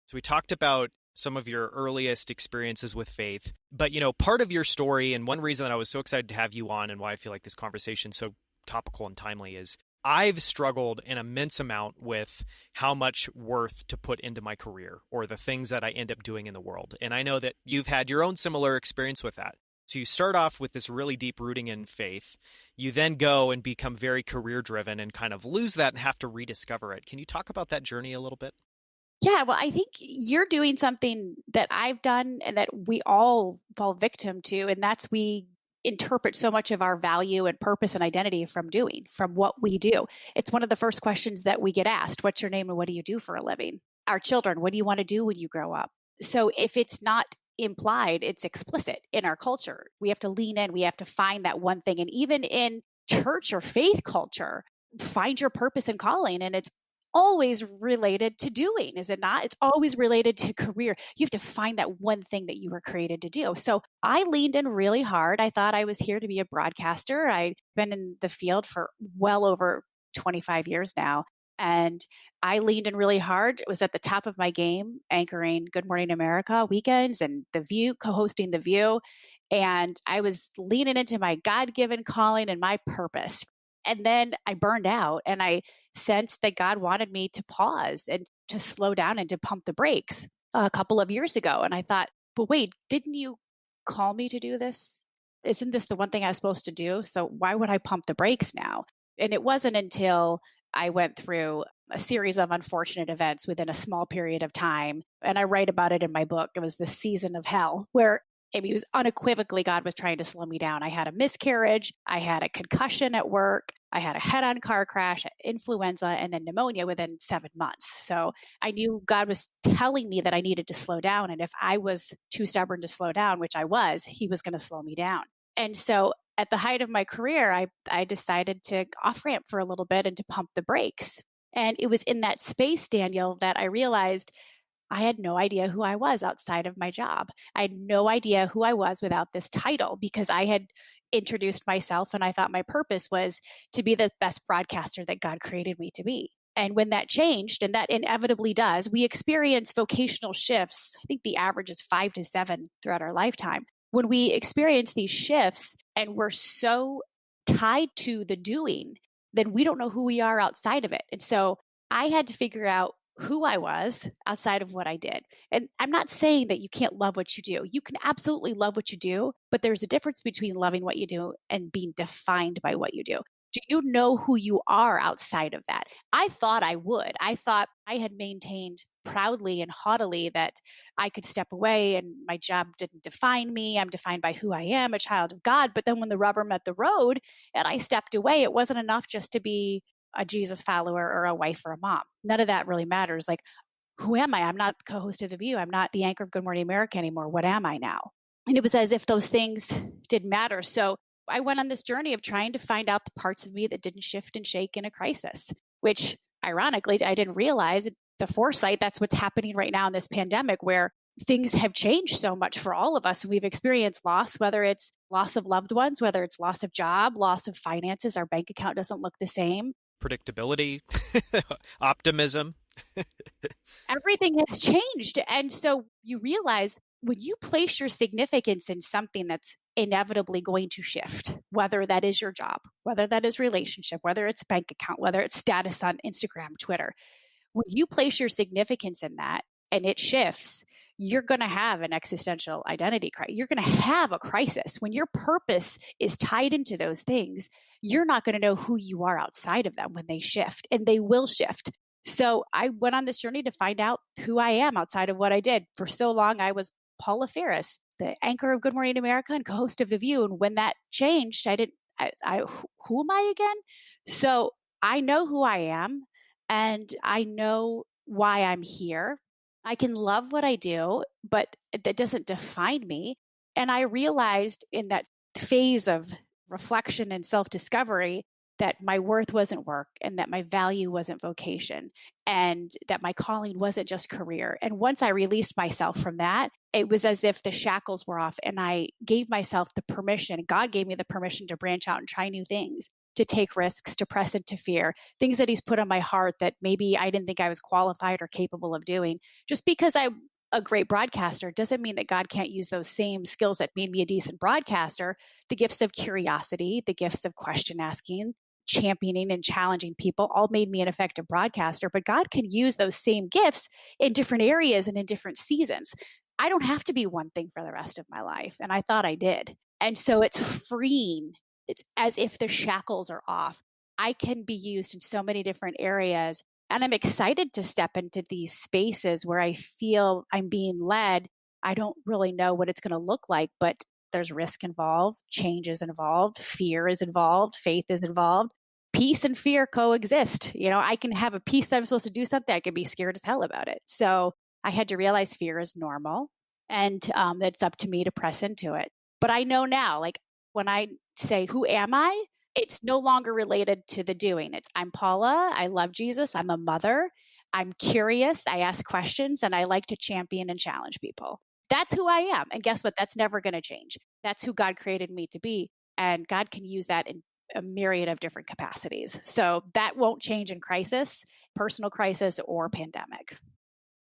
So we talked about some of your earliest experiences with faith, but part of your story, and one reason that I was so excited to have you on and why I feel like this conversation is so topical and timely, is I've struggled an immense amount with how much worth to put into my career or the things that I end up doing in the world. And I know that you've had your own similar experience with that. So you start off with this really deep rooting in faith. You then go and become very career driven and kind of lose that and have to rediscover it. Can you talk about that journey a little bit? Yeah, well, I think you're doing something that I've done and that we all fall victim to, and that's we interpret so much of our value and purpose and identity from what we do. It's one of the first questions that we get asked. What's your name and what do you do for a living? Our children, what do you want to do when you grow up? So if it's not implied, it's explicit in our culture. We have to lean in. We have to find that one thing. And even in church or faith culture, find your purpose and calling. And it's always related to doing, is it not? It's always related to career. You have to find that one thing that you were created to do. So I leaned in really hard. I thought I was here to be a broadcaster. I've been in the field for well over 25 years now. And I leaned in really hard. It was at the top of my game, anchoring Good Morning America weekends and The View, co-hosting The View. And I was leaning into my God-given calling and my purpose. And then I burned out and I sensed that God wanted me to pause and to slow down and to pump the brakes a couple of years ago. And I thought, but wait, didn't you call me to do this? Isn't this the one thing I was supposed to do? So why would I pump the brakes now? And it wasn't until I went through a series of unfortunate events within a small period of time. And I write about it in my book. It was the season of hell where it was unequivocally God was trying to slow me down. I had a miscarriage. I had a concussion at work. I had a head-on car crash, influenza, and then pneumonia within 7 months. So I knew God was telling me that I needed to slow down. And if I was too stubborn to slow down, which I was, he was going to slow me down. And so at the height of my career, I decided to off-ramp for a little bit and to pump the brakes. And it was in that space, Daniel, that I realized I had no idea who I was outside of my job. I had no idea who I was without this title because I had introduced myself and I thought my purpose was to be the best broadcaster that God created me to be. And when that changed, and that inevitably does, we experience vocational shifts. I think the average is 5 to 7 throughout our lifetime. When we experience these shifts and we're so tied to the doing, then we don't know who we are outside of it. And so I had to figure out who I was outside of what I did. And I'm not saying that you can't love what you do. You can absolutely love what you do, but there's a difference between loving what you do and being defined by what you do. Do you know who you are outside of that? I thought I would. I thought I had maintained proudly and haughtily that I could step away and my job didn't define me. I'm defined by who I am, a child of God. But then when the rubber met the road and I stepped away, it wasn't enough just to be a Jesus follower or a wife or a mom. None of that really matters. Like, who am I? I'm not the co-host of The View. I'm not the anchor of Good Morning America anymore. What am I now? And it was as if those things didn't matter. So I went on this journey of trying to find out the parts of me that didn't shift and shake in a crisis, which ironically, I didn't realize the foresight. That's what's happening right now in this pandemic where things have changed so much for all of us. We've experienced loss, whether it's loss of loved ones, whether it's loss of job, loss of finances. Our bank account doesn't look the same. Predictability, optimism. Everything has changed. And so you realize when you place your significance in something that's inevitably going to shift, whether that is your job, whether that is relationship, whether it's bank account, whether it's status on Instagram, Twitter, when you place your significance in that and it shifts, you're going to have an existential identity crisis. You're going to have a crisis. When your purpose is tied into those things, you're not going to know who you are outside of them when they shift, and they will shift. So I went on this journey to find out who I am outside of what I did. For so long, I was Paula Faris, the anchor of Good Morning America and co-host of The View. And when that changed, who am I again? So I know who I am and I know why I'm here. I can love what I do, but that doesn't define me. And I realized in that phase of reflection and self-discovery that my worth wasn't work and that my value wasn't vocation and that my calling wasn't just career. And once I released myself from that, it was as if the shackles were off and I gave myself the permission. God gave me the permission to branch out and try new things, to take risks, to press into fear, things that he's put on my heart that maybe I didn't think I was qualified or capable of doing. Just because I'm a great broadcaster doesn't mean that God can't use those same skills that made me a decent broadcaster, the gifts of curiosity, the gifts of question asking, championing and challenging people all made me an effective broadcaster, but God can use those same gifts in different areas and in different seasons. I don't have to be one thing for the rest of my life. And I thought I did. And so it's freeing. It's as if the shackles are off. I can be used in so many different areas. And I'm excited to step into these spaces where I feel I'm being led. I don't really know what it's going to look like, but there's risk involved, change is involved, fear is involved, faith is involved. Peace and fear coexist. I can have a peace that I'm supposed to do something. I can be scared as hell about it. So I had to realize fear is normal, and it's up to me to press into it. But I know now, like when I say, who am I? It's no longer related to the doing. It's I'm Paula. I love Jesus. I'm a mother. I'm curious. I ask questions and I like to champion and challenge people. That's who I am. And guess what? That's never going to change. That's who God created me to be. And God can use that in a myriad of different capacities. So that won't change in crisis, personal crisis, or pandemic.